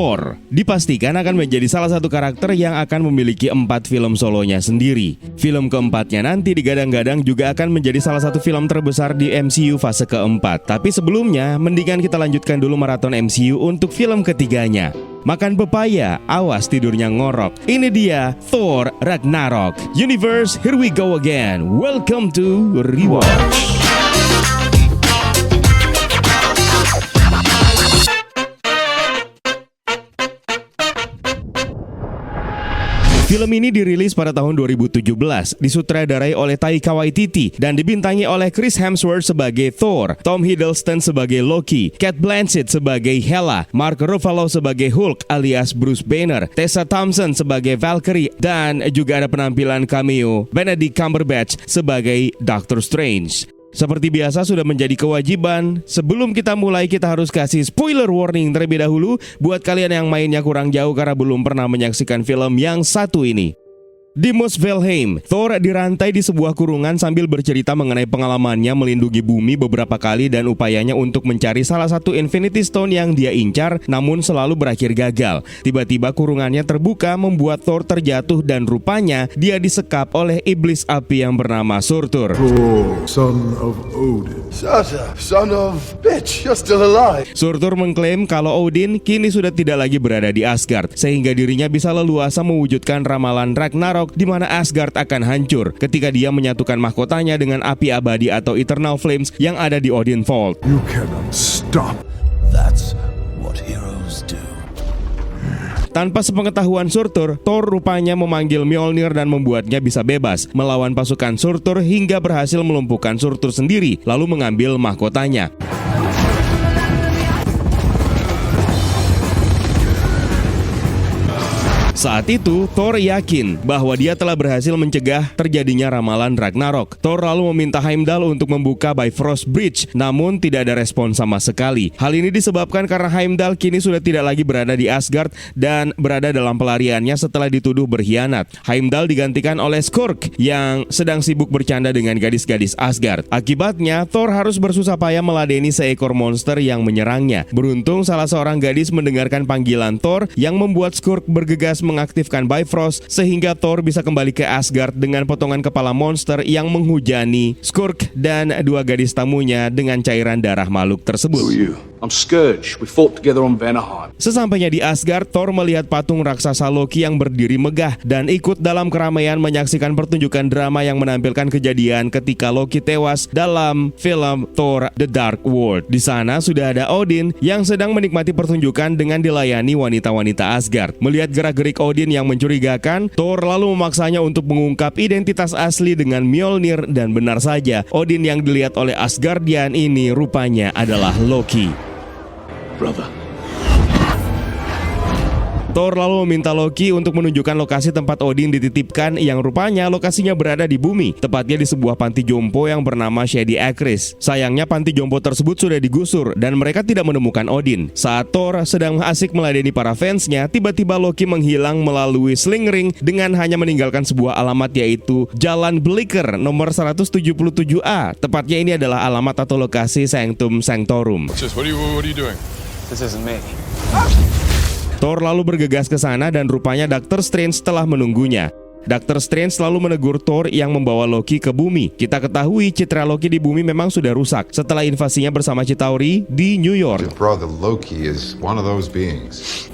Thor dipastikan akan menjadi salah satu karakter yang akan memiliki 4 film solonya sendiri. Film keempatnya nanti digadang-gadang juga akan menjadi salah satu film terbesar di MCU fase keempat. Tapi sebelumnya, mendingan kita lanjutkan dulu maraton MCU untuk film ketiganya. Makan pepaya, awas tidurnya ngorok. Ini dia Thor Ragnarok. Universe, here we go again. Welcome to Rewatch. Film ini dirilis pada tahun 2017, disutradarai oleh Taika Waititi dan dibintangi oleh Chris Hemsworth sebagai Thor, Tom Hiddleston sebagai Loki, Cate Blanchett sebagai Hela, Mark Ruffalo sebagai Hulk alias Bruce Banner, Tessa Thompson sebagai Valkyrie, dan juga ada penampilan cameo Benedict Cumberbatch sebagai Doctor Strange. Seperti biasa sudah menjadi kewajiban, sebelum kita mulai kita harus kasih spoiler warning terlebih dahulu buat kalian yang mainnya kurang jauh karena belum pernah menyaksikan film yang satu ini. Di Muspelheim, Thor dirantai di sebuah kurungan sambil bercerita mengenai pengalamannya melindungi bumi beberapa kali dan upayanya untuk mencari salah satu Infinity Stone yang dia incar namun selalu berakhir gagal. Tiba-tiba kurungannya terbuka membuat Thor terjatuh dan rupanya dia disekap oleh iblis api yang bernama Surtur. Thor, son of Odin. Son of bitch, you're still alive. Surtur mengklaim kalau Odin kini sudah tidak lagi berada di Asgard sehingga dirinya bisa leluasa mewujudkan ramalan Ragnarok di mana Asgard akan hancur ketika dia menyatukan mahkotanya dengan api abadi atau Eternal Flames yang ada di Odin Vault. You cannot stop. That's what heroes do. Tanpa sepengetahuan Surtur, Thor rupanya memanggil Mjolnir dan membuatnya bisa bebas melawan pasukan Surtur hingga berhasil melumpuhkan Surtur sendiri lalu mengambil mahkotanya. Saat itu, Thor yakin bahwa dia telah berhasil mencegah terjadinya ramalan Ragnarok. Thor lalu meminta Heimdall untuk membuka Bifrost Bridge, namun tidak ada respon sama sekali. Hal ini disebabkan karena Heimdall kini sudah tidak lagi berada di Asgard dan berada dalam pelariannya setelah dituduh berkhianat. Heimdall digantikan oleh Skurk yang sedang sibuk bercanda dengan gadis-gadis Asgard. Akibatnya, Thor harus bersusah payah meladeni seekor monster yang menyerangnya. Beruntung salah seorang gadis mendengarkan panggilan Thor yang membuat Skurk bergegas mengaktifkan Bifrost sehingga Thor bisa kembali ke Asgard dengan potongan kepala monster yang menghujani Skurk dan dua gadis tamunya dengan cairan darah makhluk tersebut. I'm Scourge. We fought together on Vanaheim. Sesampainya di Asgard, Thor melihat patung raksasa Loki yang berdiri megah dan ikut dalam keramaian menyaksikan pertunjukan drama yang menampilkan kejadian ketika Loki tewas dalam film Thor The Dark World. Di sana sudah ada Odin yang sedang menikmati pertunjukan dengan dilayani wanita-wanita Asgard. Melihat gerak-gerik Odin yang mencurigakan, Thor lalu memaksanya untuk mengungkap identitas asli dengan Mjolnir dan benar saja, Odin yang dilihat oleh Asgardian ini rupanya adalah Loki. Brother. Thor lalu meminta Loki untuk menunjukkan lokasi tempat Odin dititipkan yang rupanya lokasinya berada di bumi, tepatnya di sebuah panti jompo yang bernama Shady Acres. Sayangnya panti jompo tersebut sudah digusur dan mereka tidak menemukan Odin. Saat Thor sedang asik meladeni para fansnya, tiba-tiba Loki menghilang melalui sling ring dengan hanya meninggalkan sebuah alamat yaitu Jalan Blicker nomor 177A. Tepatnya ini adalah alamat atau lokasi Sanctum Sanctorum. What are you doing? This isn't me. Thor lalu bergegas ke sana dan rupanya Doctor Strange telah menunggunya. Doctor Strange selalu menegur Thor yang membawa Loki ke bumi. Kita ketahui citra Loki di bumi memang sudah rusak setelah invasinya bersama Chitauri di New York. Your brother Loki is one of those beings.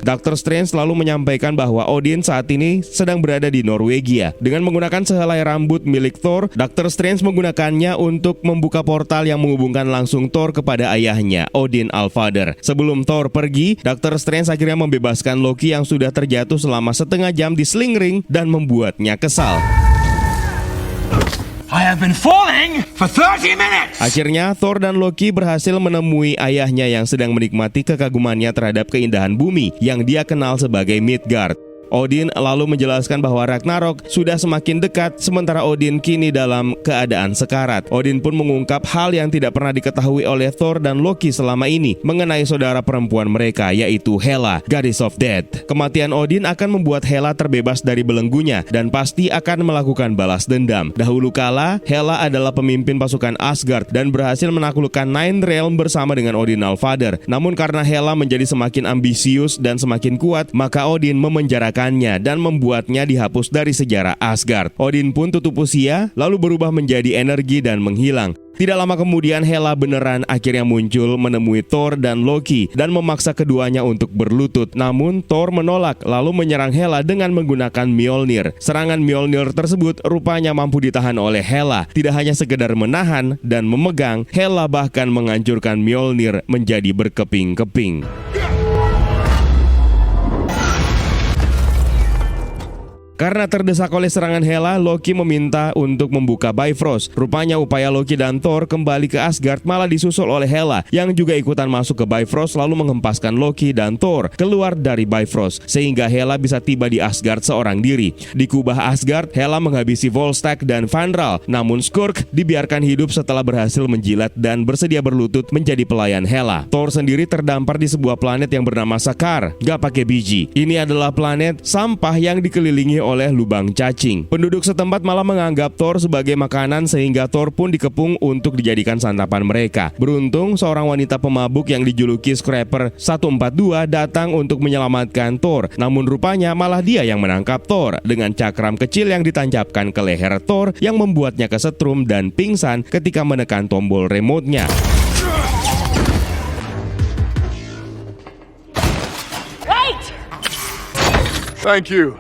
Dr. Strange selalu menyampaikan bahwa Odin saat ini sedang berada di Norwegia. Dengan menggunakan sehelai rambut milik Thor, Dr. Strange menggunakannya untuk membuka portal yang menghubungkan langsung Thor kepada ayahnya, Odin Allfather. Sebelum Thor pergi, Dr. Strange akhirnya membebaskan Loki yang sudah terjatuh selama setengah jam di sling ring dan membuatnya kesal. I have been falling for 30 minutes! Akhirnya, Thor dan Loki berhasil menemui ayahnya yang sedang menikmati kekagumannya terhadap keindahan bumi yang dia kenal sebagai Midgard. Odin lalu menjelaskan bahwa Ragnarok sudah semakin dekat sementara Odin kini dalam keadaan sekarat. Odin pun mengungkap hal yang tidak pernah diketahui oleh Thor dan Loki selama ini mengenai saudara perempuan mereka, yaitu Hela, Goddess of Death. Kematian Odin akan membuat Hela terbebas dari belenggunya dan pasti akan melakukan balas dendam. Dahulu kala, Hela adalah pemimpin pasukan Asgard dan berhasil menaklukkan Nine Realm bersama dengan Odin Allfather. Namun karena Hela menjadi semakin ambisius dan semakin kuat, maka Odin memenjarakannya dan membuatnya dihapus dari sejarah Asgard. Odin pun tutup usia, lalu berubah menjadi energi dan menghilang. Tidak lama kemudian Hela beneran akhirnya muncul menemui Thor dan Loki dan memaksa keduanya untuk berlutut. Namun Thor menolak lalu menyerang Hela dengan menggunakan Mjolnir. Serangan Mjolnir tersebut rupanya mampu ditahan oleh Hela. Tidak hanya sekedar menahan dan memegang, Hela bahkan menghancurkan Mjolnir menjadi berkeping-keping. Karena terdesak oleh serangan Hela, Loki meminta untuk membuka Bifrost. Rupanya upaya Loki dan Thor kembali ke Asgard malah disusul oleh Hela yang juga ikutan masuk ke Bifrost lalu menghempaskan Loki dan Thor keluar dari Bifrost sehingga Hela bisa tiba di Asgard seorang diri. Di kubah Asgard, Hela menghabisi Volstagg dan Fandral, namun Skurk dibiarkan hidup setelah berhasil menjilat dan bersedia berlutut menjadi pelayan Hela. Thor sendiri terdampar di sebuah planet yang bernama Sakaar, gak pakai biji. Ini adalah planet sampah yang dikelilingi oleh lubang cacing. Penduduk setempat malah menganggap Thor sebagai makanan sehingga Thor pun dikepung untuk dijadikan santapan mereka. Beruntung seorang wanita pemabuk yang dijuluki Scraper 142 datang untuk menyelamatkan Thor. Namun rupanya malah dia yang menangkap Thor dengan cakram kecil yang ditancapkan ke leher Thor yang membuatnya kesetrum dan pingsan ketika menekan tombol remote-nya. Thank you.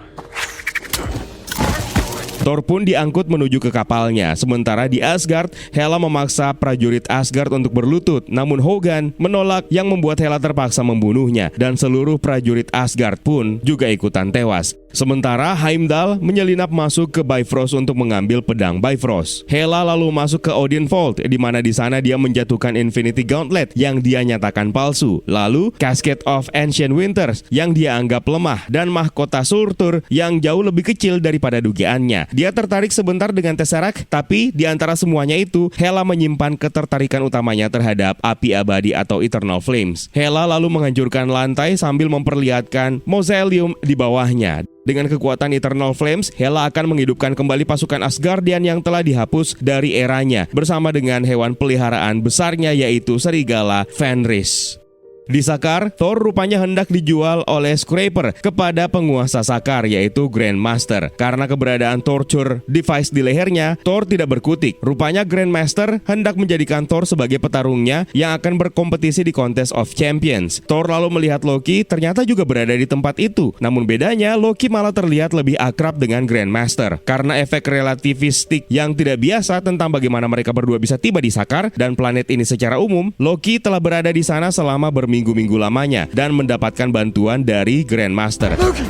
Thor pun diangkut menuju ke kapalnya. Sementara di Asgard, Hela memaksa prajurit Asgard untuk berlutut. Namun Hogun menolak yang membuat Hela terpaksa membunuhnya. Dan seluruh prajurit Asgard pun juga ikutan tewas. Sementara Heimdall menyelinap masuk ke Bifrost untuk mengambil pedang Bifrost. Hela lalu masuk ke Odin Vault, di mana di sana dia menjatuhkan Infinity Gauntlet yang dia nyatakan palsu. Lalu Casket of Ancient Winters yang dia anggap lemah dan mahkota Surtur yang jauh lebih kecil daripada dugaannya. Dia tertarik sebentar dengan Tesseract, tapi di antara semuanya itu Hela menyimpan ketertarikan utamanya terhadap api abadi atau Eternal Flames. Hela lalu menghancurkan lantai sambil memperlihatkan mausoleum di bawahnya. Dengan kekuatan Eternal Flames, Hela akan menghidupkan kembali pasukan Asgardian yang telah dihapus dari eranya bersama dengan hewan peliharaan besarnya yaitu serigala Fenris. Di Sakaar, Thor rupanya hendak dijual oleh Scraper kepada penguasa Sakaar yaitu Grandmaster. Karena keberadaan torture device di lehernya, Thor tidak berkutik. Rupanya Grandmaster hendak menjadikan Thor sebagai petarungnya yang akan berkompetisi di Contest of Champions. Thor lalu melihat Loki ternyata juga berada di tempat itu. Namun bedanya, Loki malah terlihat lebih akrab dengan Grandmaster. Karena efek relativistik yang tidak biasa tentang bagaimana mereka berdua bisa tiba di Sakaar dan planet ini secara umum, Loki telah berada di sana selama berminggu-minggu lamanya dan mendapatkan bantuan dari Grandmaster. Loki!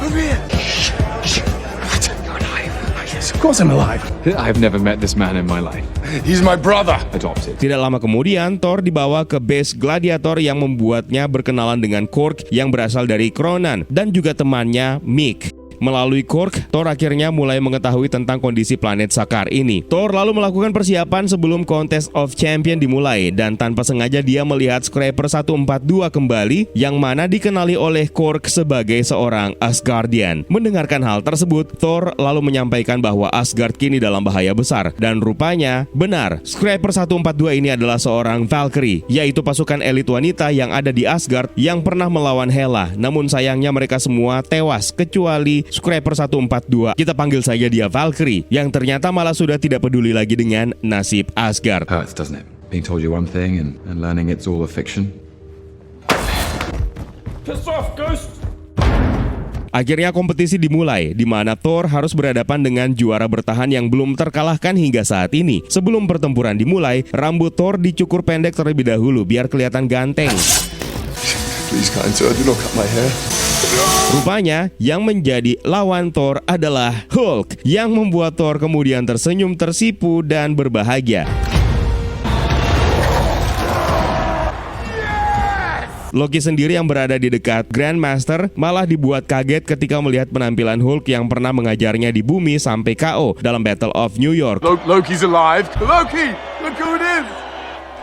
Over here! You're alive. Yes, of course I'm alive. I've never met this man in my life. He's my brother. Adopted. Tidak lama kemudian, Thor dibawa ke base Gladiator yang membuatnya berkenalan dengan Korg yang berasal dari Kronan dan juga temannya Miek. Melalui Korg, Thor akhirnya mulai mengetahui tentang kondisi planet Sakaar ini. Thor lalu melakukan persiapan sebelum Contest of Champion dimulai dan tanpa sengaja dia melihat Scraper 142 kembali yang mana dikenali oleh Korg sebagai seorang Asgardian. Mendengarkan hal tersebut, Thor lalu menyampaikan bahwa Asgard kini dalam bahaya besar dan rupanya benar, Scraper 142 ini adalah seorang Valkyrie, yaitu pasukan elit wanita yang ada di Asgard yang pernah melawan Hela. Namun sayangnya mereka semua tewas kecuali Scraper 142, kita panggil saja dia Valkyrie, yang ternyata malah sudah tidak peduli lagi dengan nasib Asgard. Hurts, doesn't it? Being told you one thing and learning it's all a fiction. Piss off, Ghost! Akhirnya kompetisi dimulai, di mana Thor harus berhadapan dengan juara bertahan yang belum terkalahkan hingga saat ini. Sebelum pertempuran dimulai, rambut Thor dicukur pendek terlebih dahulu biar kelihatan ganteng. Please, kind sir, do not cut my hair. Rupanya yang menjadi lawan Thor adalah Hulk, yang membuat Thor kemudian tersenyum tersipu dan berbahagia. Loki sendiri yang berada di dekat Grandmaster malah dibuat kaget ketika melihat penampilan Hulk yang pernah mengajarnya di bumi sampai KO dalam Battle of New York. Loki's alive. Loki! Look who it is!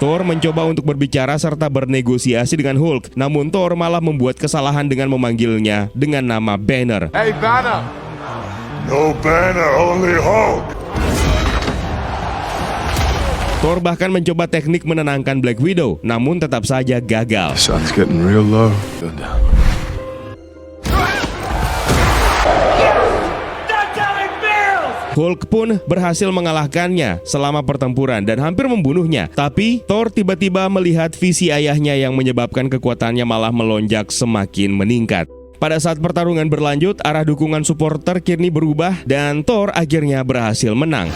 Thor mencoba untuk berbicara serta bernegosiasi dengan Hulk, namun Thor malah membuat kesalahan dengan memanggilnya dengan nama Banner. Hey, Banner! No Banner, only Hulk! Thor bahkan mencoba teknik menenangkan Black Widow, namun tetap saja gagal. Sun's getting real low. Go down. Hulk pun berhasil mengalahkannya selama pertempuran dan hampir membunuhnya. Tapi Thor tiba-tiba melihat visi ayahnya yang menyebabkan kekuatannya malah melonjak semakin meningkat. Pada saat pertarungan berlanjut, arah dukungan supporter kini berubah dan Thor akhirnya berhasil menang.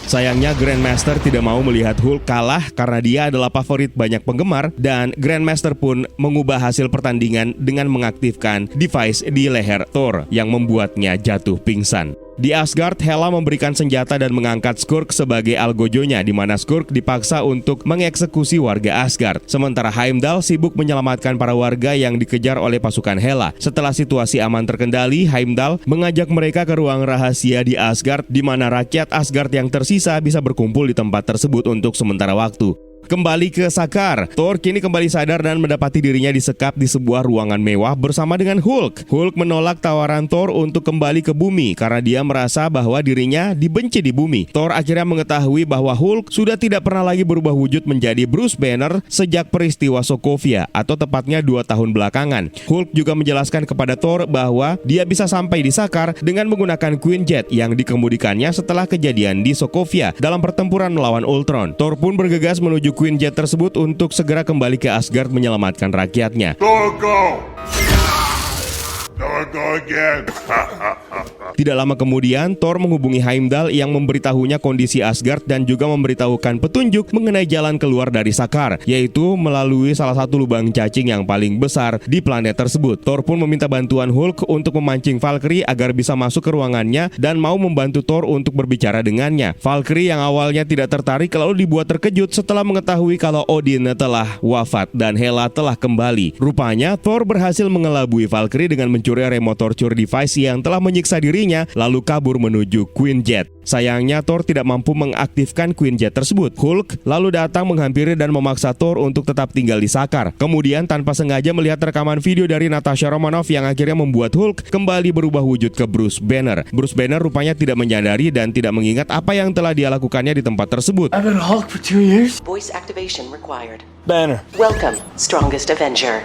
Sayangnya Grandmaster tidak mau melihat Hulk kalah karena dia adalah favorit banyak penggemar dan Grandmaster pun mengubah hasil pertandingan dengan mengaktifkan device di leher Thor yang membuatnya jatuh pingsan. Di Asgard, Hela memberikan senjata dan mengangkat Skurk sebagai algojonya, di mana Skurk dipaksa untuk mengeksekusi warga Asgard. Sementara Heimdall sibuk menyelamatkan para warga yang dikejar oleh pasukan Hela. Setelah situasi aman terkendali, Heimdall mengajak mereka ke ruang rahasia di Asgard, di mana rakyat Asgard yang tersisa bisa berkumpul di tempat tersebut untuk sementara waktu. Kembali ke Sakaar, Thor kini kembali sadar dan mendapati dirinya disekap di sebuah ruangan mewah bersama dengan Hulk. Hulk menolak tawaran Thor untuk kembali ke bumi karena dia merasa bahwa dirinya dibenci di bumi. Thor akhirnya mengetahui bahwa Hulk sudah tidak pernah lagi berubah wujud menjadi Bruce Banner sejak peristiwa Sokovia atau tepatnya 2 tahun belakangan. Hulk juga menjelaskan kepada Thor bahwa dia bisa sampai di Sakaar dengan menggunakan Quinjet yang dikemudikannya setelah kejadian di Sokovia dalam pertempuran melawan Ultron. Thor pun bergegas menuju Quinjet tersebut untuk segera kembali ke Asgard menyelamatkan rakyatnya. Thor, go! Thor, go again! Tidak lama kemudian, Thor menghubungi Heimdall yang memberitahunya kondisi Asgard dan juga memberitahukan petunjuk mengenai jalan keluar dari Sakaar, yaitu melalui salah satu lubang cacing yang paling besar di planet tersebut. Thor pun meminta bantuan Hulk untuk memancing Valkyrie agar bisa masuk ke ruangannya dan mau membantu Thor untuk berbicara dengannya. Valkyrie yang awalnya tidak tertarik lalu dibuat terkejut setelah mengetahui kalau Odin telah wafat dan Hela telah kembali. Rupanya, Thor berhasil mengelabui Valkyrie dengan mencuri remote torture device yang telah menyiksa dirinya lalu kabur menuju Quinjet. Sayangnya Thor tidak mampu mengaktifkan Quinjet tersebut. Hulk lalu datang menghampiri dan memaksa Thor untuk tetap tinggal di Sakaar. Kemudian tanpa sengaja melihat rekaman video dari Natasha Romanoff yang akhirnya membuat Hulk kembali berubah wujud ke Bruce Banner. Bruce Banner rupanya tidak menyadari dan tidak mengingat apa yang telah dia lakukannya di tempat tersebut. I've been Hulk for 2 years. Voice activation required. Banner. Welcome, strongest Avenger.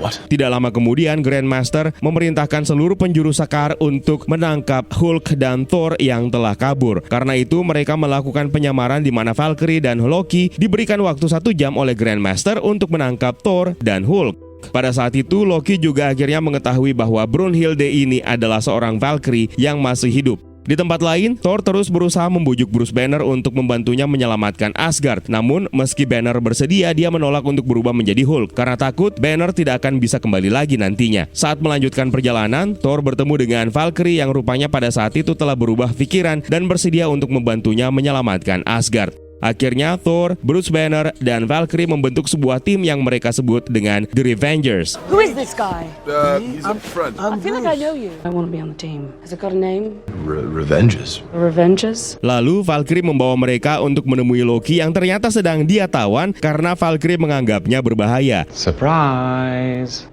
What? Tidak lama kemudian Grandmaster memerintahkan seluruh penjuru Sakaar untuk menangkap Hulk dan Thor yang telah kabur. Karena itu mereka melakukan penyamaran di mana Valkyrie dan Loki diberikan waktu 1 jam oleh Grandmaster untuk menangkap Thor dan Hulk. Pada saat itu Loki juga akhirnya mengetahui bahwa Brunhilde ini adalah seorang Valkyrie yang masih hidup. Di tempat lain, Thor terus berusaha membujuk Bruce Banner untuk membantunya menyelamatkan Asgard. Namun, meski Banner bersedia, dia menolak untuk berubah menjadi Hulk karena takut Banner tidak akan bisa kembali lagi nantinya. Saat melanjutkan perjalanan, Thor bertemu dengan Valkyrie yang rupanya pada saat itu telah berubah pikiran dan bersedia untuk membantunya menyelamatkan Asgard. Akhirnya Thor, Bruce Banner, dan Valkyrie membentuk sebuah tim yang mereka sebut dengan The Revengers. Who is this guy? He's a friend. I feel like I know you. I want to be on the team. Has it got a name? Revenges. Revengers? Lalu Valkyrie membawa mereka untuk menemui Loki yang ternyata sedang dia tawan karena Valkyrie menganggapnya berbahaya. Surprise!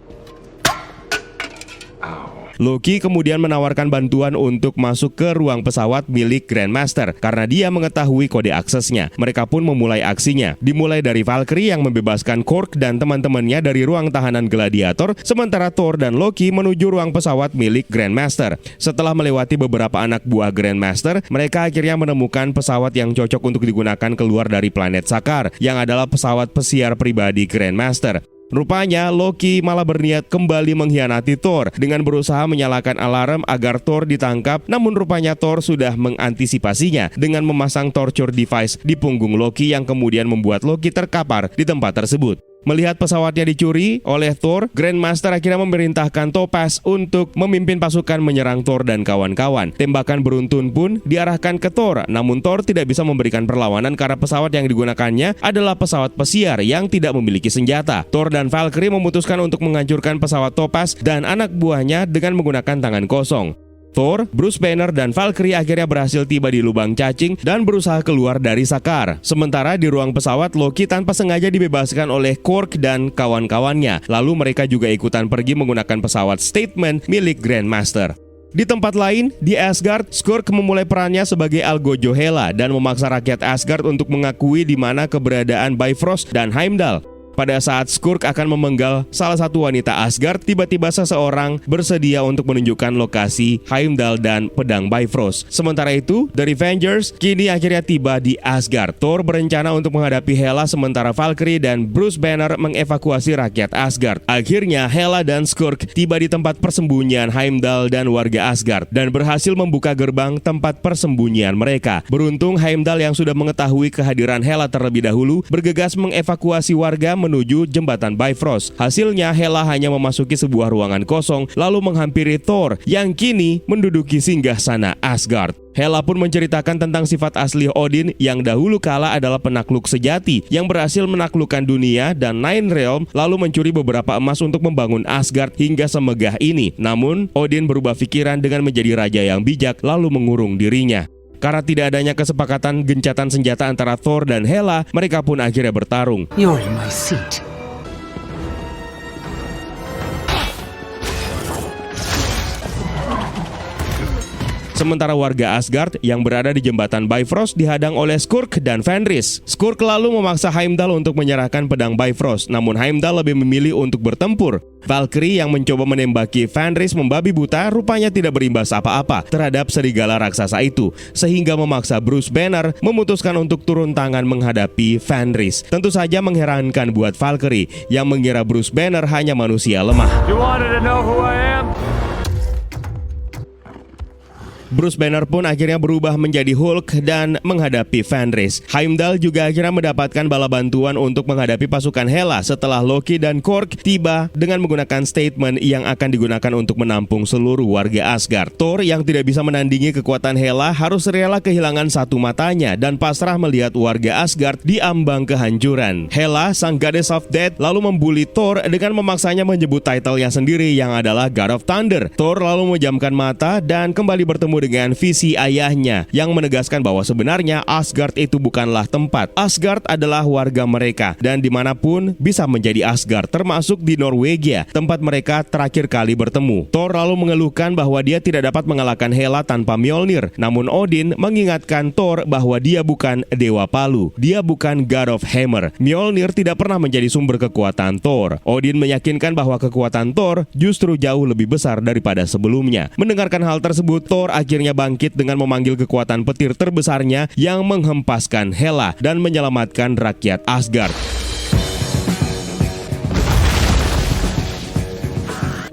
Loki kemudian menawarkan bantuan untuk masuk ke ruang pesawat milik Grandmaster karena dia mengetahui kode aksesnya. Mereka pun memulai aksinya. Dimulai dari Valkyrie yang membebaskan Korg dan teman-temannya dari ruang tahanan gladiator, sementara Thor dan Loki menuju ruang pesawat milik Grandmaster. Setelah melewati beberapa anak buah Grandmaster, mereka akhirnya menemukan pesawat yang cocok untuk digunakan keluar dari planet Sakaar, yang adalah pesawat pesiar pribadi Grandmaster. Rupanya Loki malah berniat kembali mengkhianati Thor dengan berusaha menyalakan alarm agar Thor ditangkap, namun rupanya Thor sudah mengantisipasinya dengan memasang torture device di punggung Loki yang kemudian membuat Loki terkapar di tempat tersebut. Melihat pesawatnya dicuri oleh Thor, Grandmaster akhirnya memerintahkan Topaz untuk memimpin pasukan menyerang Thor dan kawan-kawan. Tembakan beruntun pun diarahkan ke Thor, namun Thor tidak bisa memberikan perlawanan karena pesawat yang digunakannya adalah pesawat pesiar yang tidak memiliki senjata. Thor dan Valkyrie memutuskan untuk menghancurkan pesawat Topaz dan anak buahnya dengan menggunakan tangan kosong. Thor, Bruce Banner, dan Valkyrie akhirnya berhasil tiba di lubang cacing dan berusaha keluar dari Sakaar. Sementara di ruang pesawat, Loki tanpa sengaja dibebaskan oleh Korg dan kawan-kawannya. Lalu mereka juga ikutan pergi menggunakan pesawat Statement milik Grandmaster. Di tempat lain, di Asgard, Skurk memulai perannya sebagai algojo Hela dan memaksa rakyat Asgard untuk mengakui di mana keberadaan Bifrost dan Heimdall. Pada saat Skurk akan memenggal salah satu wanita Asgard, tiba-tiba seseorang bersedia untuk menunjukkan lokasi Heimdall dan pedang Bifrost. Sementara itu, The Revengers kini akhirnya tiba di Asgard. Thor berencana untuk menghadapi Hela, sementara Valkyrie dan Bruce Banner mengevakuasi rakyat Asgard. Akhirnya, Hela dan Skurk tiba di tempat persembunyian Heimdall dan warga Asgard dan berhasil membuka gerbang tempat persembunyian mereka. Beruntung, Heimdall yang sudah mengetahui kehadiran Hela terlebih dahulu bergegas mengevakuasi warga menuju jembatan Bifrost. Hasilnya, Hela hanya memasuki sebuah ruangan kosong lalu menghampiri Thor yang kini menduduki singgasana Asgard. Hela pun menceritakan tentang sifat asli Odin yang dahulu kala adalah penakluk sejati yang berhasil menaklukkan dunia dan Nine Realm lalu mencuri beberapa emas untuk membangun Asgard hingga semegah ini. Namun, Odin berubah pikiran dengan menjadi raja yang bijak lalu mengurung dirinya. Karena tidak adanya kesepakatan gencatan senjata antara Thor dan Hela, mereka pun akhirnya bertarung. You're in my seat. Sementara warga Asgard yang berada di jembatan Bifrost dihadang oleh Skurk dan Fenris. Skurk lalu memaksa Heimdall untuk menyerahkan pedang Bifrost, namun Heimdall lebih memilih untuk bertempur. Valkyrie yang mencoba menembaki Fenris membabi buta rupanya tidak berimbas apa-apa terhadap serigala raksasa itu, sehingga memaksa Bruce Banner memutuskan untuk turun tangan menghadapi Fenris. Tentu saja mengherankan buat Valkyrie yang mengira Bruce Banner hanya manusia lemah. You wanted to know who I am? Bruce Banner pun akhirnya berubah menjadi Hulk dan menghadapi Fenris. Heimdall juga akhirnya mendapatkan bala bantuan untuk menghadapi pasukan Hela setelah Loki dan Korg tiba dengan menggunakan statement yang akan digunakan untuk menampung seluruh warga Asgard. Thor yang tidak bisa menandingi kekuatan Hela harus rela kehilangan satu matanya dan pasrah melihat warga Asgard di ambang kehancuran. Hela, sang Goddess of Death, lalu membuli Thor dengan memaksanya menyebut title-nya sendiri yang adalah God of Thunder. Thor lalu memejamkan mata dan kembali bertemu dengan visi ayahnya yang menegaskan bahwa sebenarnya Asgard itu bukanlah tempat. Asgard adalah warga mereka dan dimanapun bisa menjadi Asgard, termasuk di Norwegia, tempat mereka terakhir kali bertemu. Thor lalu mengeluhkan bahwa dia tidak dapat mengalahkan Hela tanpa Mjolnir, namun Odin mengingatkan Thor bahwa dia bukan Dewa Palu, dia bukan God of Hammer. Mjolnir tidak pernah menjadi sumber kekuatan Thor. Odin meyakinkan bahwa kekuatan Thor justru jauh lebih besar daripada sebelumnya. Mendengarkan hal tersebut, Thor akhirnya bangkit dengan memanggil kekuatan petir terbesarnya yang menghempaskan Hela dan menyelamatkan rakyat Asgard.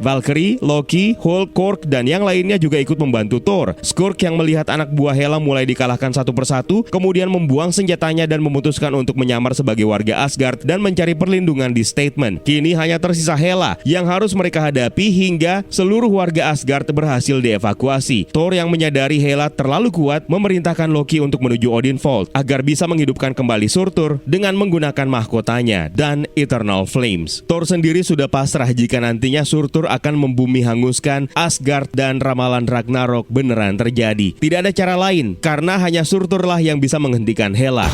Valkyrie, Loki, Hulk, Korg, dan yang lainnya juga ikut membantu Thor. Skurk yang melihat anak buah Hela mulai dikalahkan satu persatu, kemudian membuang senjatanya dan memutuskan untuk menyamar sebagai warga Asgard dan mencari perlindungan di Statement. Kini hanya tersisa Hela yang harus mereka hadapi hingga seluruh warga Asgard berhasil dievakuasi. Thor yang menyadari Hela terlalu kuat memerintahkan Loki untuk menuju Odinfold agar bisa menghidupkan kembali Surtur dengan menggunakan mahkotanya dan Eternal Flames. Thor sendiri sudah pasrah jika nantinya Surtur akan membumi hanguskan Asgard dan ramalan Ragnarok beneran terjadi. Tidak ada cara lain karena hanya Surturlah yang bisa menghentikan Hela.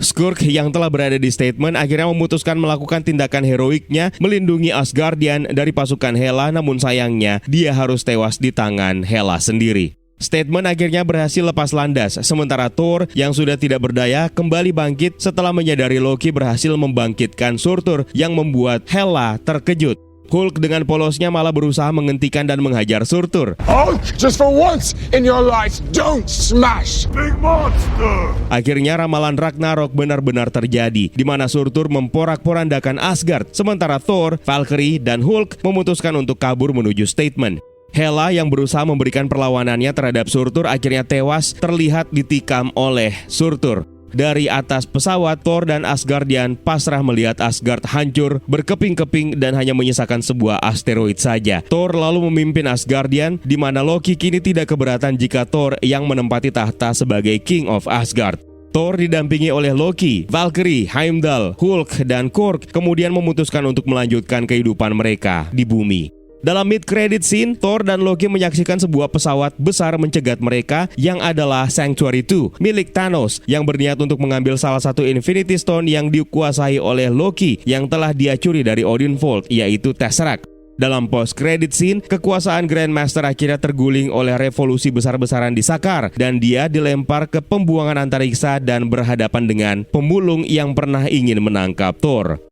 Skurk yang telah berada di Statement akhirnya memutuskan melakukan tindakan heroiknya melindungi Asgardian dari pasukan Hela, namun sayangnya dia harus tewas di tangan Hela sendiri. Statement akhirnya berhasil lepas landas, sementara Thor yang sudah tidak berdaya kembali bangkit setelah menyadari Loki berhasil membangkitkan Surtur yang membuat Hela terkejut. Hulk dengan polosnya malah berusaha menghentikan dan menghajar Surtur. Hulk, just for once in your life, don't smash! Big monster! Akhirnya ramalan Ragnarok benar-benar terjadi, di mana Surtur memporak-porandakan Asgard, sementara Thor, Valkyrie, dan Hulk memutuskan untuk kabur menuju Statement. Hela yang berusaha memberikan perlawanannya terhadap Surtur akhirnya tewas terlihat ditikam oleh Surtur. Dari atas pesawat, Thor dan Asgardian pasrah melihat Asgard hancur, berkeping-keping dan hanya menyisakan sebuah asteroid saja. Thor lalu memimpin Asgardian, di mana Loki kini tidak keberatan jika Thor yang menempati tahta sebagai King of Asgard. Thor didampingi oleh Loki, Valkyrie, Heimdall, Hulk, dan Korg kemudian memutuskan untuk melanjutkan kehidupan mereka di bumi. Dalam mid-credit scene, Thor dan Loki menyaksikan sebuah pesawat besar mencegat mereka yang adalah Sanctuary 2 milik Thanos yang berniat untuk mengambil salah satu Infinity Stone yang dikuasai oleh Loki yang telah dia curi dari Odin Vault, yaitu Tesseract. Dalam post-credit scene, kekuasaan Grandmaster akhirnya terguling oleh revolusi besar-besaran di Sakaar dan dia dilempar ke pembuangan antariksa dan berhadapan dengan pemulung yang pernah ingin menangkap Thor.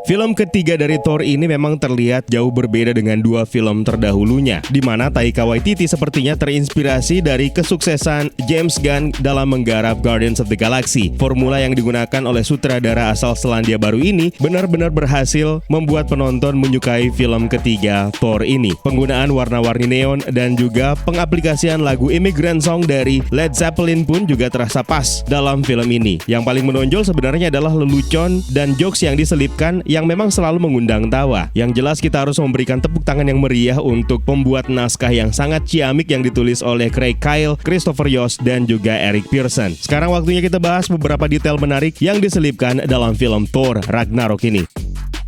Film ketiga dari Thor ini memang terlihat jauh berbeda dengan dua film terdahulunya, di mana Taika Waititi sepertinya terinspirasi dari kesuksesan James Gunn dalam menggarap Guardians of the Galaxy. Formula yang digunakan oleh sutradara asal Selandia Baru ini benar-benar berhasil membuat penonton menyukai film ketiga Thor ini. Penggunaan warna-warni neon dan juga pengaplikasian lagu Immigrant Song dari Led Zeppelin pun juga terasa pas dalam film ini. Yang paling menonjol sebenarnya adalah lelucon dan jokes yang diselipkan yang memang selalu mengundang tawa. Yang jelas kita harus memberikan tepuk tangan yang meriah untuk pembuat naskah yang sangat ciamik yang ditulis oleh Craig Kyle, Christopher Yost, dan juga Eric Pearson. Sekarang waktunya kita bahas beberapa detail menarik yang diselipkan dalam film Thor Ragnarok ini.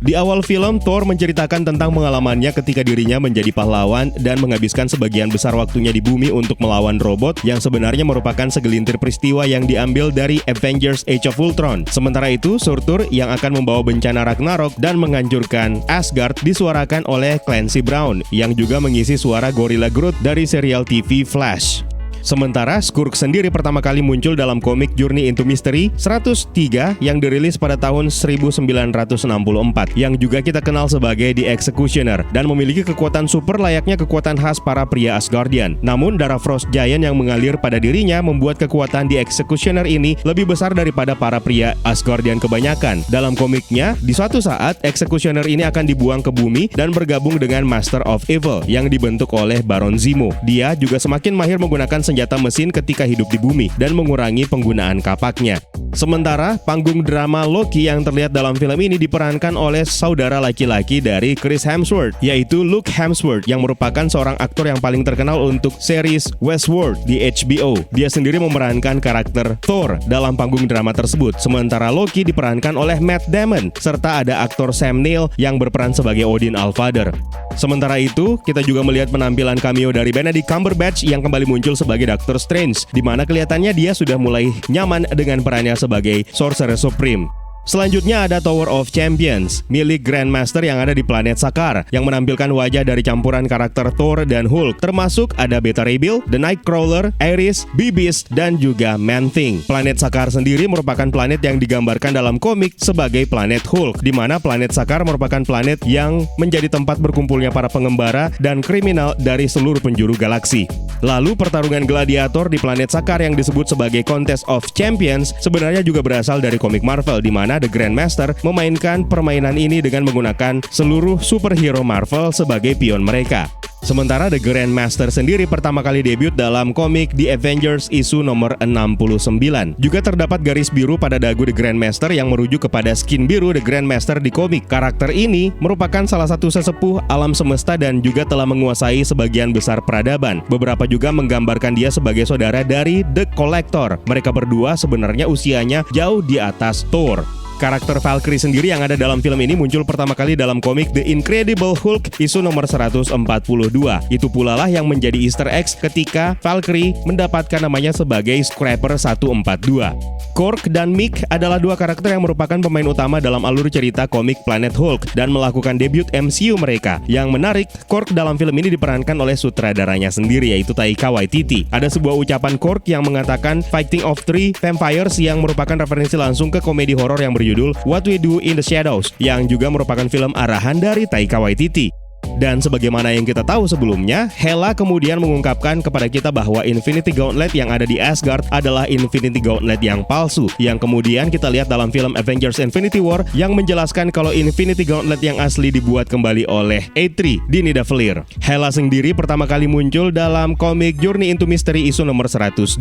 Di awal film, Thor menceritakan tentang pengalamannya ketika dirinya menjadi pahlawan dan menghabiskan sebagian besar waktunya di bumi untuk melawan robot yang sebenarnya merupakan segelintir peristiwa yang diambil dari Avengers Age of Ultron. Sementara itu, Surtur yang akan membawa bencana Ragnarok dan menghancurkan Asgard disuarakan oleh Clancy Brown yang juga mengisi suara Gorilla Groot dari serial TV Flash. Sementara Skurk sendiri pertama kali muncul dalam komik Journey into Mystery 103 yang dirilis pada tahun 1964 yang juga kita kenal sebagai The Executioner dan memiliki kekuatan super layaknya kekuatan khas para pria Asgardian. Namun darah Frost Giant yang mengalir pada dirinya membuat kekuatan The Executioner ini lebih besar daripada para pria Asgardian kebanyakan. Dalam komiknya, di suatu saat Executioner ini akan dibuang ke bumi dan bergabung dengan Master of Evil yang dibentuk oleh Baron Zemo. Dia juga semakin mahir menggunakan senjata mesin ketika hidup di bumi dan mengurangi penggunaan kapaknya. Sementara panggung drama Loki yang terlihat dalam film ini diperankan oleh saudara laki-laki dari Chris Hemsworth, yaitu Luke Hemsworth yang merupakan seorang aktor yang paling terkenal untuk series Westworld di HBO. Dia sendiri memerankan karakter Thor dalam panggung drama tersebut. Sementara Loki diperankan oleh Matt Damon serta ada aktor Sam Neill yang berperan sebagai Odin Allfather. Sementara itu, kita juga melihat penampilan cameo dari Benedict Cumberbatch yang kembali muncul sebagai Doctor Strange, di mana kelihatannya dia sudah mulai nyaman dengan perannya sebagai Sorcerer Supreme. Selanjutnya ada Tower of Champions, milik Grandmaster yang ada di planet Sakaar, yang menampilkan wajah dari campuran karakter Thor dan Hulk, termasuk ada Beta Ray Bill, The Nightcrawler, Ares, Beast, dan juga Man-Thing. Planet Sakaar sendiri merupakan planet yang digambarkan dalam komik sebagai planet Hulk, di mana planet Sakaar merupakan planet yang menjadi tempat berkumpulnya para pengembara dan kriminal dari seluruh penjuru galaksi. Lalu pertarungan gladiator di planet Sakaar yang disebut sebagai Contest of Champions sebenarnya juga berasal dari komik Marvel, di mana The Grandmaster memainkan permainan ini dengan menggunakan seluruh superhero Marvel sebagai pion mereka. Sementara The Grandmaster sendiri pertama kali debut dalam komik The Avengers isu nomor 69. Juga terdapat garis biru pada dagu The Grandmaster yang merujuk kepada skin biru The Grandmaster di komik. Karakter ini merupakan salah satu sesepuh alam semesta dan juga telah menguasai sebagian besar peradaban. Beberapa juga menggambarkan dia sebagai saudara dari The Collector. Mereka berdua sebenarnya usianya jauh di atas Thor. Karakter Valkyrie sendiri yang ada dalam film ini muncul pertama kali dalam komik The Incredible Hulk isu nomor 142. Itu pula lah yang menjadi Easter egg ketika Valkyrie mendapatkan namanya sebagai Scrapper 142. Korg dan Miek adalah dua karakter yang merupakan pemain utama dalam alur cerita komik Planet Hulk dan melakukan debut MCU mereka. Yang menarik, Korg dalam film ini diperankan oleh sutradaranya sendiri, yaitu Taika Waititi. Ada sebuah ucapan Korg yang mengatakan Fighting of Three Vampires yang merupakan referensi langsung ke komedi horor yang berjudul What We Do in the Shadows, yang juga merupakan film arahan dari Taika Waititi. Dan sebagaimana yang kita tahu sebelumnya, Hela kemudian mengungkapkan kepada kita bahwa Infinity Gauntlet yang ada di Asgard adalah Infinity Gauntlet yang palsu, yang kemudian kita lihat dalam film Avengers Infinity War yang menjelaskan kalau Infinity Gauntlet yang asli dibuat kembali oleh A3 di Nidavellir. Hela sendiri pertama kali muncul dalam komik Journey into Mystery isu nomor 102.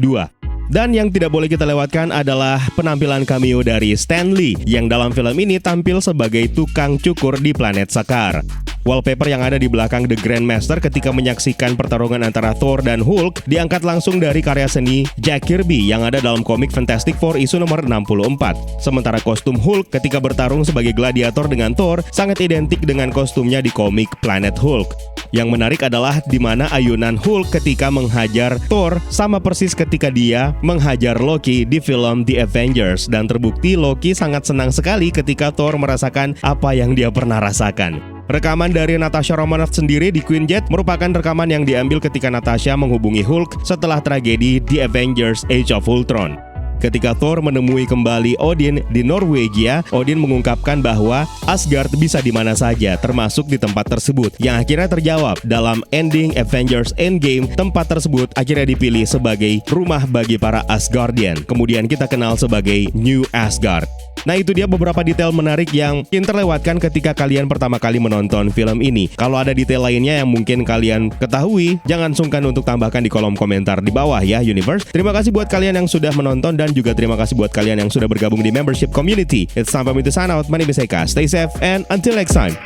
Dan yang tidak boleh kita lewatkan adalah penampilan cameo dari Stan Lee yang dalam film ini tampil sebagai tukang cukur di planet Sakaar. Wallpaper yang ada di belakang The Grandmaster ketika menyaksikan pertarungan antara Thor dan Hulk diangkat langsung dari karya seni Jack Kirby yang ada dalam komik Fantastic Four isu nomor 64. Sementara kostum Hulk ketika bertarung sebagai gladiator dengan Thor sangat identik dengan kostumnya di komik Planet Hulk. Yang menarik adalah di mana ayunan Hulk ketika menghajar Thor sama persis ketika dia menghajar Loki di film The Avengers, dan terbukti Loki sangat senang sekali ketika Thor merasakan apa yang dia pernah rasakan. Rekaman dari Natasha Romanoff sendiri di Quinjet merupakan rekaman yang diambil ketika Natasha menghubungi Hulk setelah tragedi The Avengers Age of Ultron. Ketika Thor menemui kembali Odin di Norwegia, Odin mengungkapkan bahwa Asgard bisa di mana saja, termasuk di tempat tersebut, yang akhirnya terjawab dalam ending Avengers Endgame. Tempat tersebut akhirnya dipilih sebagai rumah bagi para Asgardian. Kemudian kita kenal sebagai New Asgard. Nah, itu dia beberapa detail menarik yang terlewatkan ketika kalian pertama kali menonton film ini. Kalau ada detail lainnya yang mungkin kalian ketahui, jangan sungkan untuk tambahkan di kolom komentar di bawah ya, Universe. Terima kasih buat kalian yang sudah menonton, dan juga terima kasih buat kalian yang sudah bergabung di membership community. It's time for me to sign out. My name is Eka. Stay safe and until next time.